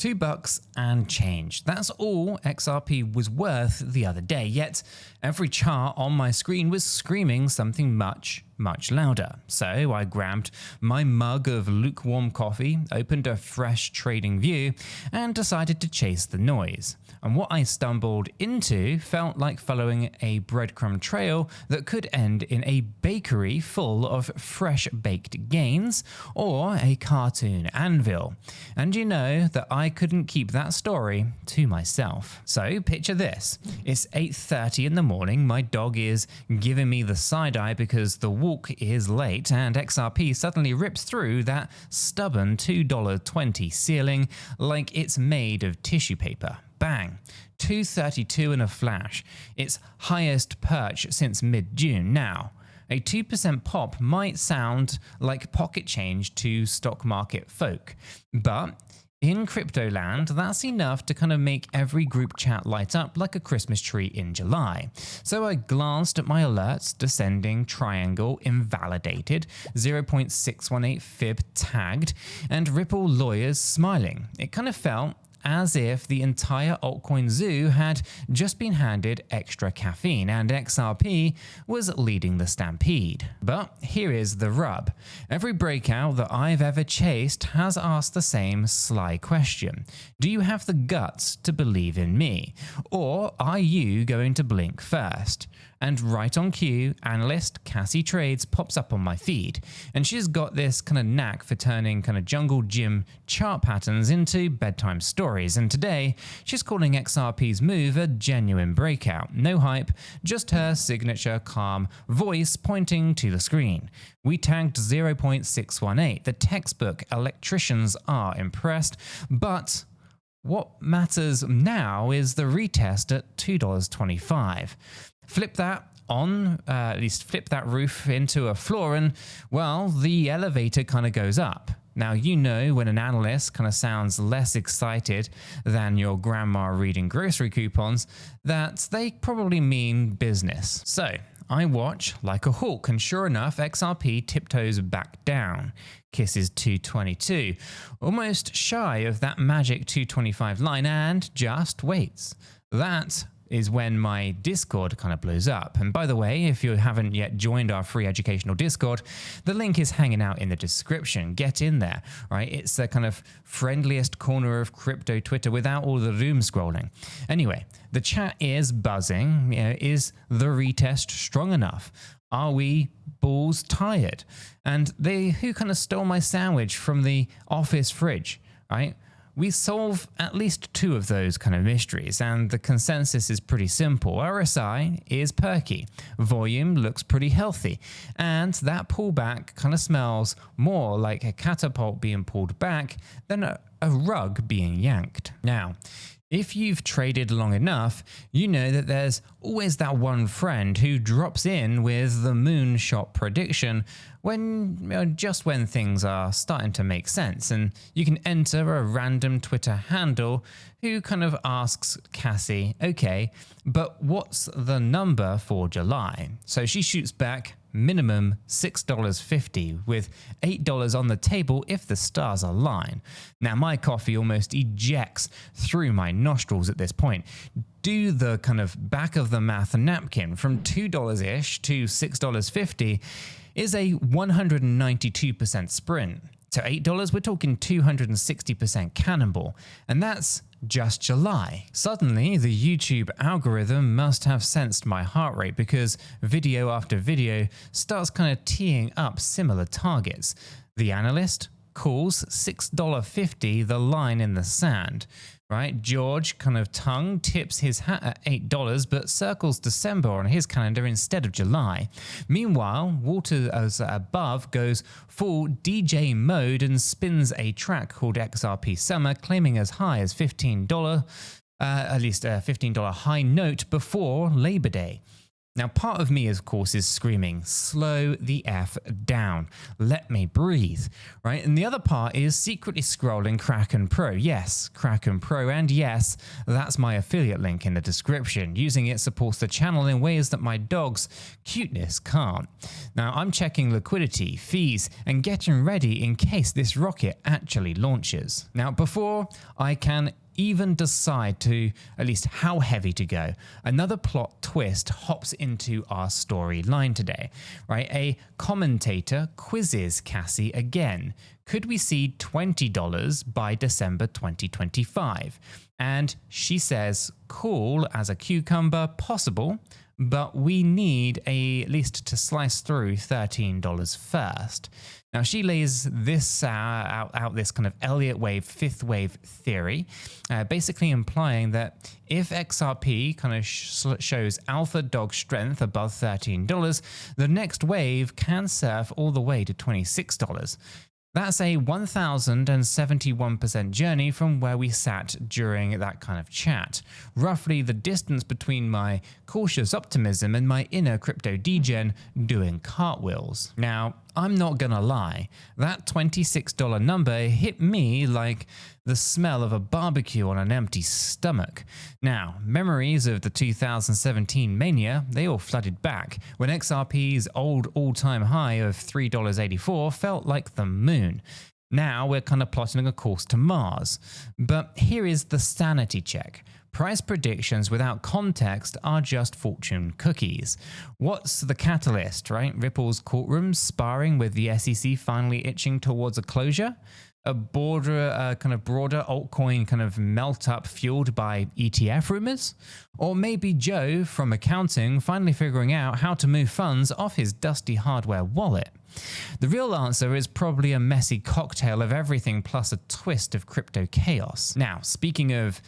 $2 and change. That's all XRP was worth the other day, yet every chart on my screen was screaming something much louder. So I grabbed my mug of lukewarm coffee, opened a fresh trading view, and decided to chase the noise. And what I stumbled into felt like following a breadcrumb trail that could end in a bakery full of fresh baked gains or a cartoon anvil. And you know that I couldn't keep that story to myself. So picture this. It's 8:30 in the morning, my dog is giving me the side eye because the walk is late, and XRP suddenly rips through that stubborn $2.20 ceiling like it's made of tissue paper. Bang! 232 in a flash, its highest perch since mid-June. Now, a 2% pop might sound like pocket change to stock market folk, but in crypto land, that's enough to kind of make every group chat light up like a Christmas tree in July. So I glanced at my alerts, descending triangle invalidated, 0.618 fib tagged, and Ripple lawyers smiling. It kind of felt as if the entire altcoin zoo had just been handed extra caffeine and XRP was leading the stampede. But here is the rub. Every breakout that I've ever chased has asked the same sly question. Do you have the guts to believe in me? Or are you going to blink first? And right on cue, analyst CasiTrades pops up on my feed, and she's got this kind of knack for turning kind of jungle gym chart patterns into bedtime stories, and today she's calling XRP's move a genuine breakout. No hype, just her signature calm voice pointing to the screen. We tagged 0.618, the textbook electricians are impressed, but what matters now is the retest at $2.25. Flip that on, at least flip that roof into a floor and, well, the elevator kind of goes up. Now, you know when an analyst kind of sounds less excited than your grandma reading grocery coupons, that they probably mean business. So I watch like a hawk, and sure enough, XRP tiptoes back down, kisses 222, almost shy of that magic 225 line, and just waits. That is when my Discord kind of blows up. And by the way, if you haven't yet joined our free educational Discord, the link is hanging out in the description. Get in there, right? It's the kind of friendliest corner of crypto Twitter without all the doom scrolling. Anyway, the chat is buzzing. You know, is the retest strong enough? Are we balls tired? And who kind of stole my sandwich from the office fridge, right? We solve at least two of those kind of mysteries, and the consensus is pretty simple. RSI is perky, volume looks pretty healthy, and that pullback kind of smells more like a catapult being pulled back than a rug being yanked. Now, if you've traded long enough, you know that there's always that one friend who drops in with the moonshot prediction just when things are starting to make sense, and you can enter a random Twitter handle who kind of asks Cassie, okay, but what's the number for July? So she shoots back, minimum $6.50 with $8 on the table if the stars align. Now my coffee almost ejects through my nostrils at this point. Do the kind of back of the math napkin from $2-ish to $6.50 is a 192% sprint. To $8, we're talking 260% cannonball, and that's just July. Suddenly, the YouTube algorithm must have sensed my heart rate because video after video starts kind of teeing up similar targets. The analyst calls $6.50 the line in the sand, right? George kind of tongue tips his hat at $8 but circles December on his calendar instead of July. Meanwhile, Walter as above goes full DJ mode and spins a track called XRP Summer, claiming as high as $15, at least a $15 high note before Labor Day. Now, part of me, of course, is screaming, slow the F down. Let me breathe, right? And the other part is secretly scrolling Kraken Pro. Yes, Kraken Pro. And yes, that's my affiliate link in the description. Using it supports the channel in ways that my dog's cuteness can't. Now, I'm checking liquidity, fees, and getting ready in case this rocket actually launches. Now, before I can even decide to at least how heavy to go, another plot twist hops into our storyline today, right? A commentator quizzes Cassie again. Could we see $20 by December 2025? And she says, cool as a cucumber, possible, but we need at least to slice through $13 first. Now, she lays this out this kind of Elliott wave, fifth wave theory, basically implying that if XRP kind of shows alpha dog strength above $13, the next wave can surf all the way to $26. That's a 1,071% journey from where we sat during that kind of chat. Roughly the distance between my cautious optimism and my inner crypto degen doing cartwheels. Now, I'm not gonna lie, that $26 number hit me like the smell of a barbecue on an empty stomach. Now, memories of the 2017 mania, they all flooded back when XRP's old all-time high of $3.84 felt like the moon. Now we're kind of plotting a course to Mars. But here is the sanity check. Price predictions without context are just fortune cookies. What's the catalyst, right? Ripple's courtroom sparring with the SEC finally itching towards a closure? A broader altcoin kind of melt up fueled by ETF rumors? Or maybe Joe from accounting finally figuring out how to move funds off his dusty hardware wallet? The real answer is probably a messy cocktail of everything plus a twist of crypto chaos. Now, speaking of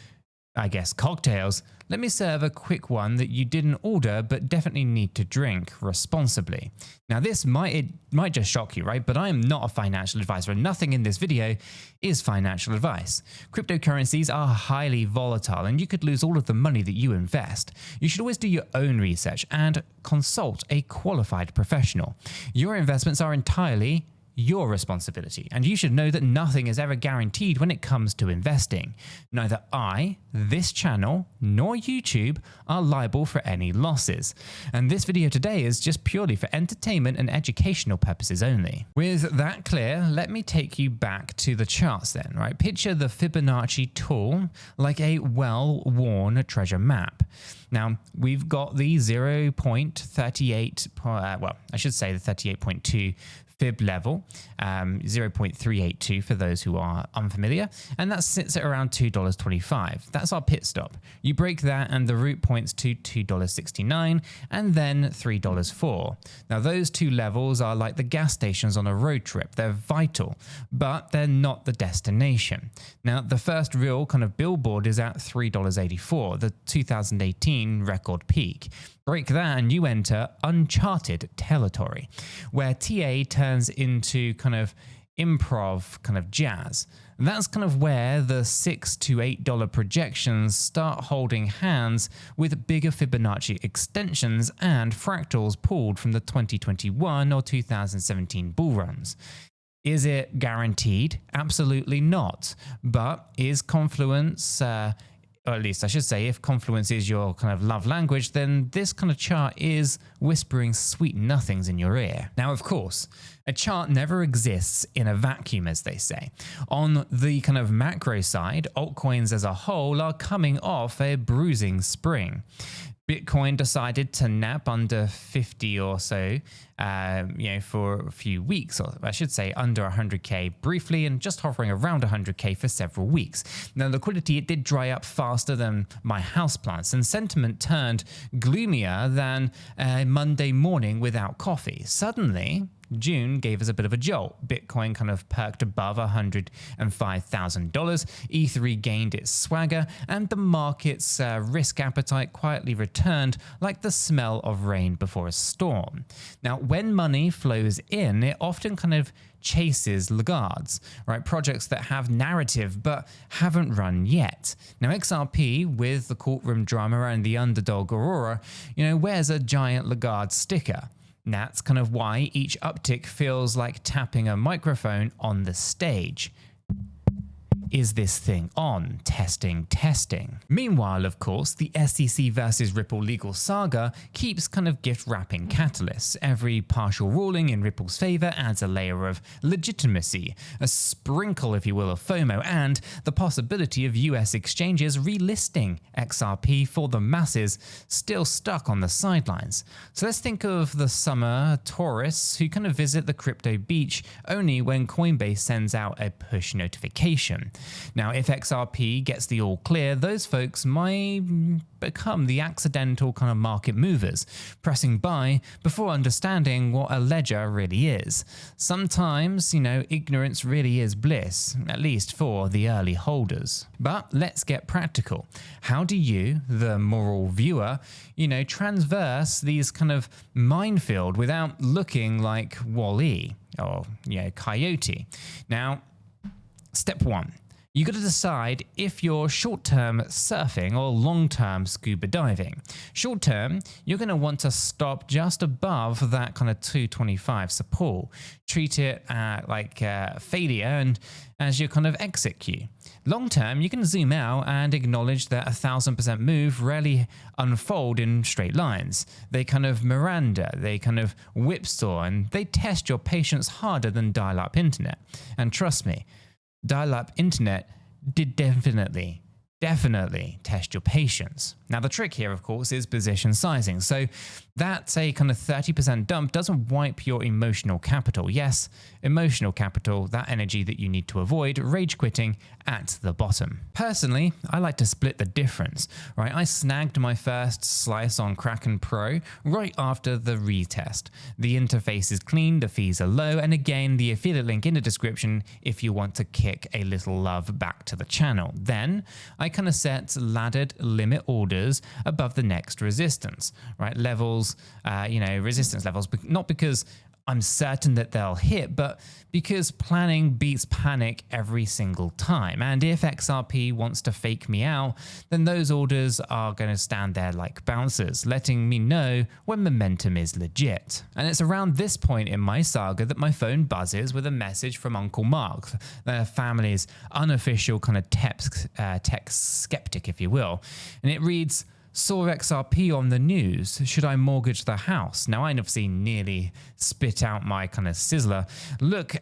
cocktails, let me serve a quick one that you didn't order but definitely need to drink responsibly. Now this might just shock you, right? But I am not a financial advisor and nothing in this video is financial advice. Cryptocurrencies are highly volatile and you could lose all of the money that you invest. You should always do your own research and consult a qualified professional. Your investments are entirely your responsibility, and you should know that nothing is ever guaranteed when it comes to investing. Neither I, this channel, nor YouTube are liable for any losses. And this video today is just purely for entertainment and educational purposes only. With that clear, let me take you back to the charts then, right? Picture the Fibonacci tool like a well-worn treasure map. Now, we've got the 0.38, the 38.2 fib level, 0.382 for those who are unfamiliar, and that sits at around $2.25. That's our pit stop. You break that and the route points to $2.69 and then $3.04. Now those two levels are like the gas stations on a road trip. They're vital, but they're not the destination. Now the first real kind of billboard is at $3.84, the 2018 record peak. Break that and you enter uncharted territory, where TA turns into kind of improv kind of jazz. And that's kind of where the $6 to $8 projections start holding hands with bigger Fibonacci extensions and fractals pulled from the 2021 or 2017 bull runs. Is it guaranteed? Absolutely not. But is confluence or at least I should say, if confluence is your kind of love language, then this kind of chart is whispering sweet nothings in your ear. Now, of course, a chart never exists in a vacuum, as they say. On the kind of macro side, altcoins as a whole are coming off a bruising spring. Bitcoin decided to nap under 50 or so, for a few weeks, or I should say under 100K briefly, and just hovering around 100K for several weeks. Now, liquidity, it did dry up faster than my houseplants, and sentiment turned gloomier than a Monday morning without coffee. Suddenly, June gave us a bit of a jolt. Bitcoin kind of perked above $105,000, ETH regained its swagger, and the market's risk appetite quietly returned like the smell of rain before a storm. Now, when money flows in, it often kind of chases laggards, right? Projects that have narrative but haven't run yet. Now XRP, with the courtroom drama and the underdog aurora, wears a giant laggard sticker. And that's kind of why each uptick feels like tapping a microphone on the stage. Is this thing on? Testing, testing. Meanwhile, of course, the SEC versus Ripple legal saga keeps kind of gift wrapping catalysts. Every partial ruling in Ripple's favor adds a layer of legitimacy, a sprinkle, if you will, of FOMO, and the possibility of US exchanges relisting XRP for the masses still stuck on the sidelines. So let's think of the summer tourists who kind of visit the crypto beach only when Coinbase sends out a push notification. Now, if XRP gets the all clear, those folks might become the accidental kind of market movers, pressing buy before understanding what a ledger really is. Sometimes, ignorance really is bliss, at least for the early holders. But let's get practical. How do you, the moral viewer, transverse these kind of minefield without looking like Wall-E or, Coyote? Now, step one. You got to decide if you're short-term surfing or long-term scuba diving. Short-term, you're going to want to stop just above that kind of 225 support. Treat it like failure and as your kind of exit cue. Long-term, you can zoom out and acknowledge that 1,000% move rarely unfold in straight lines. They kind of Miranda, they kind of whipsaw, and they test your patience harder than dial-up internet. And trust me, dial-up internet did definitely test your patience. Now, the trick here, of course, is position sizing. So that's a kind of 30% dump doesn't wipe your emotional capital. Yes, emotional capital, that energy that you need to avoid rage quitting at the bottom. Personally, I like to split the difference, right? I snagged my first slice on Kraken Pro right after the retest. The interface is clean, the fees are low, and again, the affiliate link in the description if you want to kick a little love back to the channel. Then I kind of set laddered limit orders above the next resistance, right? Levels, resistance levels, not because I'm certain that they'll hit, but because planning beats panic every single time. And if XRP wants to fake me out, then those orders are going to stand there like bouncers, letting me know when momentum is legit. And it's around this point in my saga that my phone buzzes with a message from Uncle Mark, the family's unofficial kind of tech skeptic, if you will. And it reads, "Saw XRP on the news. Should I mortgage the house?" Now, I obviously nearly spit out my kind of sizzler. Look,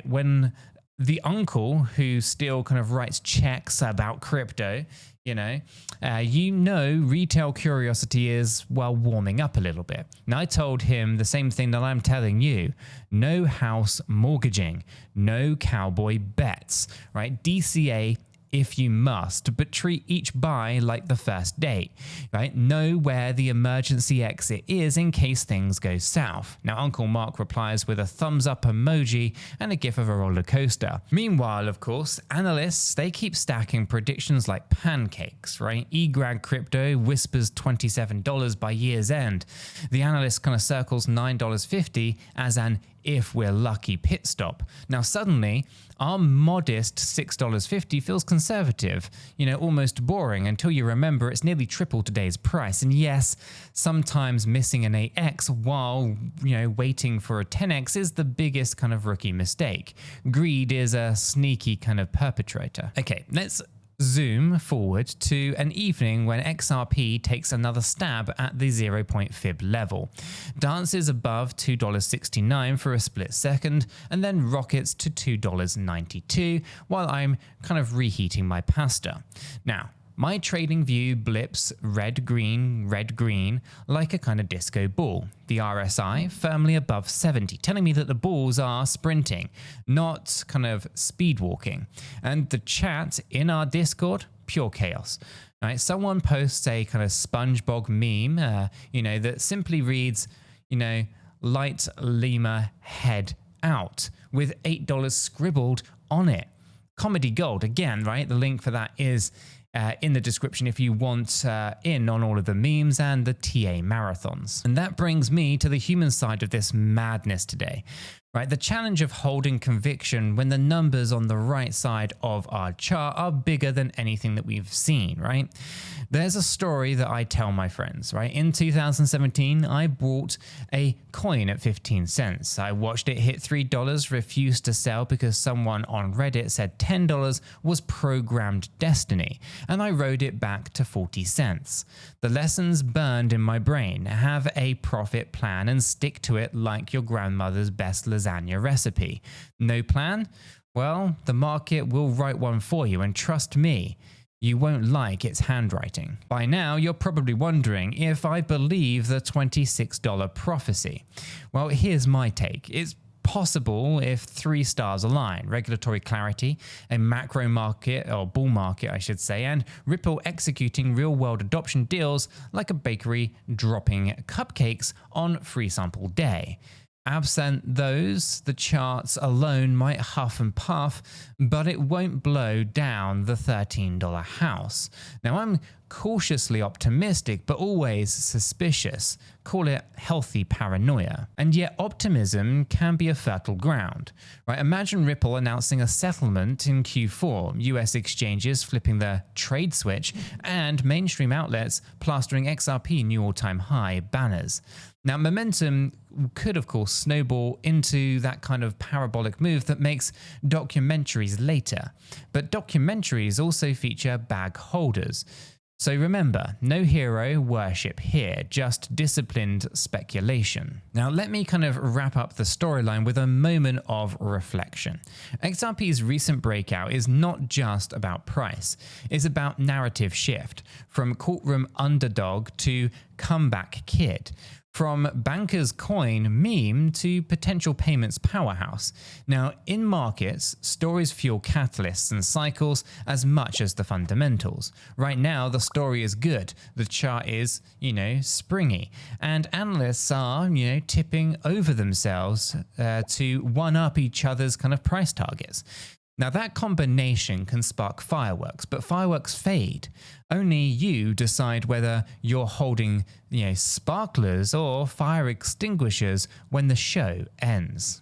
when the uncle who still kind of writes checks about crypto, retail curiosity is, warming up a little bit. Now, I told him the same thing that I'm telling you. No house mortgaging, no cowboy bets, right? DCA if you must, but treat each buy like the first date, right? Know where the emergency exit is in case things go south. Now, Uncle Mark replies with a thumbs up emoji and a gif of a roller coaster. Meanwhile, of course, analysts, they keep stacking predictions like pancakes, right? eGrad Crypto whispers $27 by year's end. The analyst kind of circles $9.50 as an if we're lucky pit stop. Now, suddenly, our modest $6.50 feels conservative, almost boring until you remember it's nearly triple today's price. And yes, sometimes missing an 8x while, waiting for a 10x is the biggest kind of rookie mistake. Greed is a sneaky kind of perpetrator. Okay, let's zoom forward to an evening when XRP takes another stab at the 0-point fib level, dances above $2.69 for a split second, and then rockets to $2.92 while I'm kind of reheating my pasta. Now, my trading view blips red, green, like a kind of disco ball. The RSI firmly above 70, telling me that the balls are sprinting, not kind of speed walking. And the chat in our Discord, pure chaos. Right? Someone posts a kind of SpongeBob meme, that simply reads, light lemur head out with $8 scribbled on it. Comedy gold again, right? The link for that is in the description if you want in on all of the memes and the TA marathons. And that brings me to the human side of this madness today. Right, the challenge of holding conviction when the numbers on the right side of our chart are bigger than anything that we've seen, right? There's a story that I tell my friends, right? In 2017, I bought a coin at 15 cents. I watched it hit $3, refused to sell because someone on Reddit said $10 was programmed destiny, and I rode it back to 40 cents. The lessons burned in my brain: have a profit plan and stick to it like your grandmother's best lasagna recipe. No plan? Well, the market will write one for you, and trust me, you won't like its handwriting. By now, you're probably wondering if I believe the $26 prophecy. Well, here's my take. It's possible if 3 stars align: regulatory clarity, a macro market, or bull market I should say, and Ripple executing real-world adoption deals like a bakery dropping cupcakes on free sample day. Absent those, the charts alone might huff and puff, but it won't blow down the $13 house. Now, I'm cautiously optimistic, but always suspicious. Call it healthy paranoia. And yet optimism can be a fertile ground, right? Imagine Ripple announcing a settlement in Q4, US exchanges flipping the trade switch, and mainstream outlets plastering XRP new all-time high banners. Now, momentum could, of course, snowball into that kind of parabolic move that makes documentaries later. But documentaries also feature bag holders. So remember, no hero worship here, just disciplined speculation. Now let me kind of wrap up the storyline with a moment of reflection. XRP's recent breakout is not just about price, it's about narrative shift, from courtroom underdog to comeback kid. From banker's coin meme to potential payments powerhouse. Now, in markets, stories fuel catalysts and cycles as much as the fundamentals. Right now, the story is good. The chart is, springy. And analysts are, tipping over themselves to one-up each other's kind of price targets. Now that combination can spark fireworks, but fireworks fade. Only you decide whether you're holding, sparklers or fire extinguishers when the show ends.